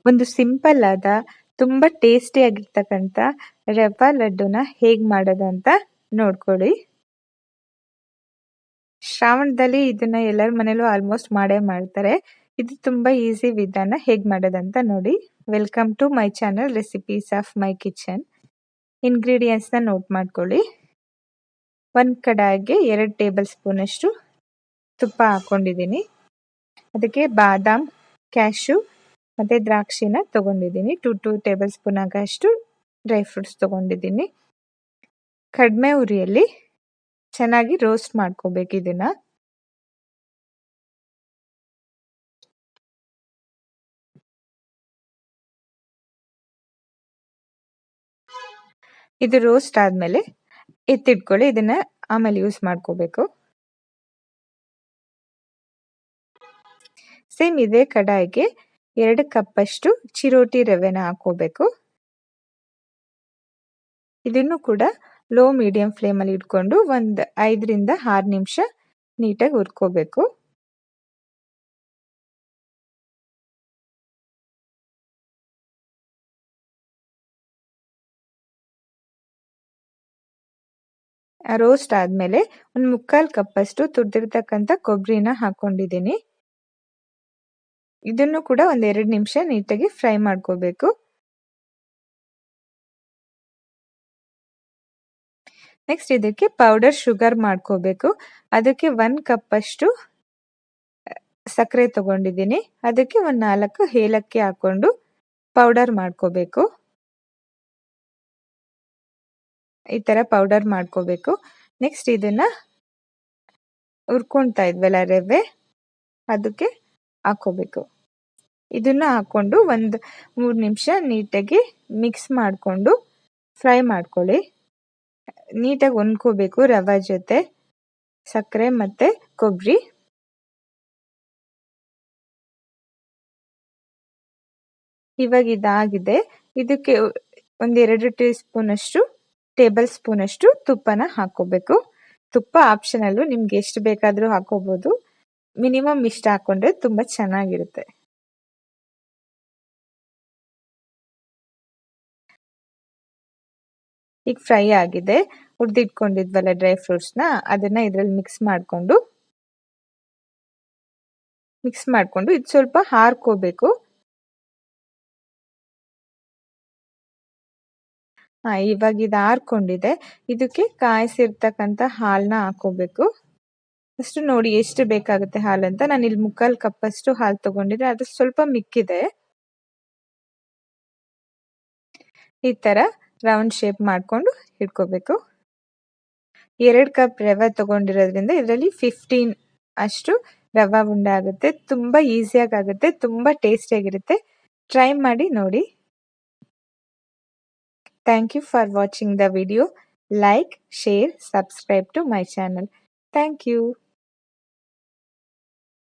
ಒಂದು ಸಿಂಪಲ್ ಆದ ತುಂಬಾ ಟೇಸ್ಟಿ ಆಗಿರ್ತಕ್ಕಂಥ ರವಾ ಲಡ್ಡುನ ಹೇಗ್ ಮಾಡೋದು ಅಂತ ನೋಡ್ಕೊಳ್ಳಿ. ಶ್ರಾವಣದಲ್ಲಿ ಇದನ್ನ ಎಲ್ಲರ ಮನೇಲೂ ಆಲ್ಮೋಸ್ಟ್ ಮಾಡೇ ಮಾಡ್ತಾರೆ. ಇದು ತುಂಬಾ ಈಸಿ ವಿಧಾನ ಹೇಗ್ ಮಾಡೋದಂತ ನೋಡಿ. Welcome to my channel recipes of my kitchen. Ingredients ನ ನೋಟ್ ಮಾಡ್ಕೊಳ್ಳಿ. ಒಂದ್ ಕಡಾಯಿಗೆ 2 ಟೇಬಲ್ ಸ್ಪೂನ್ ಅಷ್ಟು ತುಪ್ಪ ಹಾಕೊಂಡಿದ್ದೀನಿ. ಅದಕ್ಕೆ ಬಾದಾಮ್, ಕ್ಯಾಶು ಮತ್ತೆ ದ್ರಾಕ್ಷಿನ ತಗೊಂಡಿದ್ದೀನಿ. 2 ಟೇಬಲ್ ಸ್ಪೂನ್ ಆಗಷ್ಟು ಡ್ರೈ ಫ್ರೂಟ್ಸ್ ತಗೊಂಡಿದ್ದೀನಿ. ಕಡಿಮೆ ಉರಿಯಲ್ಲಿ ಚೆನ್ನಾಗಿ ರೋಸ್ಟ್ ಮಾಡ್ಕೋಬೇಕು ಇದನ್ನ. ಇದು ರೋಸ್ಟ್ ಆದ್ಮೇಲೆ ಎತ್ತಿಟ್ಕೊಳ್ಳಿ. ಇದನ್ನ ಆಮೇಲೆ ಯೂಸ್ ಮಾಡ್ಕೋಬೇಕು. ಸೇಮ್ ಇದೇ ಕಡಾಯಿಗೆ 2 ಕಪ್ ಅಷ್ಟು ಚಿರೋಟಿ ರವೆನ ಹಾಕೋಬೇಕು. ಇದನ್ನು ಕೂಡ ಲೋ ಮೀಡಿಯಂ ಫ್ಲೇಮ್ ಅಲ್ಲಿ ಇಟ್ಕೊಂಡು 5 ರಿಂದ 6 ನಿಮಿಷ ನೀಟಾಗಿ ಹುರ್ಕೋಬೇಕು. ರೋಸ್ಟ್ ಆದ್ಮೇಲೆ 1/4 ಕಪ್ ಅಷ್ಟು ತುರಿದಿರ್ತಕ್ಕಂಥ ಕೊಬ್ಬರಿನ ಹಾಕೊಂಡಿದ್ದೀನಿ. ಇದನ್ನು ಕೂಡ 2 ನಿಮಿಷ ನೀಟಾಗಿ ಫ್ರೈ ಮಾಡ್ಕೋಬೇಕು. ನೆಕ್ಸ್ಟ್ ಇದಕ್ಕೆ ಪೌಡರ್ ಶುಗರ್ ಮಾಡ್ಕೋಬೇಕು. ಅದಕ್ಕೆ 1 ಕಪ್ ಅಷ್ಟು ಸಕ್ಕರೆ ತಗೊಂಡಿದ್ದೀನಿ. ಅದಕ್ಕೆ 4 ಏಲಕ್ಕಿ ಹಾಕೊಂಡು ಪೌಡರ್ ಮಾಡ್ಕೋಬೇಕು. ಈ ತರ ಪೌಡರ್ ಮಾಡ್ಕೋಬೇಕು. ನೆಕ್ಸ್ಟ್ ಇದನ್ನ ಹುರ್ಕೊಂತಾ ಇದ್ವಲ್ಲ ರವೆ, ಅದಕ್ಕೆ ಹಾಕೋಬೇಕು. ಇದನ್ನ ಹಾಕೊಂಡು 3 ನಿಮಿಷ ನೀಟಾಗಿ ಮಿಕ್ಸ್ ಮಾಡ್ಕೊಂಡು ಫ್ರೈ ಮಾಡ್ಕೊಳ್ಳಿ. ನೀಟಾಗಿ ಹೊಂದ್ಕೋಬೇಕು ರವೆ ಜೊತೆ ಸಕ್ಕರೆ ಮತ್ತೆ ಕೊಬ್ಬರಿ. ಇವಾಗ ಇದಾಗಿದೆ. ಇದಕ್ಕೆ 2 ಟೇಬಲ್ ಸ್ಪೂನ್ ಅಷ್ಟು ತುಪ್ಪನ ಹಾಕೋಬೇಕು. ತುಪ್ಪ ಆಪ್ಷನಲ್, ನಿಮ್ಗೆ ಎಷ್ಟು ಬೇಕಾದ್ರೂ ಹಾಕೋಬಹುದು. ಮಿನಿಮಮ್ ಇಷ್ಟ ಹಾಕೊಂಡ್ರೆ ತುಂಬಾ ಚೆನ್ನಾಗಿರುತ್ತೆ. ಈಗ ಫ್ರೈ ಆಗಿದೆ. ಹುರಿದಿಟ್ಕೊಂಡಿದ್ವಲ್ಲ ಡ್ರೈ ಫ್ರೂಟ್ಸ್ ನ, ಅದನ್ನ ಇದ್ರಲ್ಲಿ ಮಿಕ್ಸ್ ಮಾಡ್ಕೊಂಡು ಇದು ಸ್ವಲ್ಪ ಹಾರ್ಕೋಬೇಕು. ಇವಾಗ ಇದು ಹಾರ್ಕೊಂಡಿದೆ. ಇದಕ್ಕೆ ಕಾಯಿಸಿರ್ತಕ್ಕಂಥ ಹಾಲನ್ನ ಹಾಕೋಬೇಕು. ಅಷ್ಟು ನೋಡಿ ಎಷ್ಟು ಬೇಕಾಗುತ್ತೆ ಹಾಲಂತ. ನಾನು ಇಲ್ಲಿ 3/4 ಕಪ್ ಅಷ್ಟು ಹಾಲು ತಗೊಂಡಿದ್ರೆ ಅದು ಸ್ವಲ್ಪ ಮಿಕ್ಕಿದೆ. ಈ ತರ ರೌಂಡ್ ಶೇಪ್ ಮಾಡ್ಕೊಂಡು ಇಟ್ಕೋಬೇಕು. 2 ಕಪ್ ರವೆ ತಗೊಂಡಿರೋದ್ರಿಂದ ಇದರಲ್ಲಿ 15 ಅಷ್ಟು ರವಾ ಉಂಡೆ ಆಗುತ್ತೆ. ತುಂಬಾ ಈಸಿಯಾಗಿ ಆಗುತ್ತೆ, ತುಂಬಾ ಟೇಸ್ಟಿಯಾಗಿರುತ್ತೆ. ಟ್ರೈ ಮಾಡಿ ನೋಡಿ. Thank you for watching the video. Like, share, subscribe to my channel. Thank you.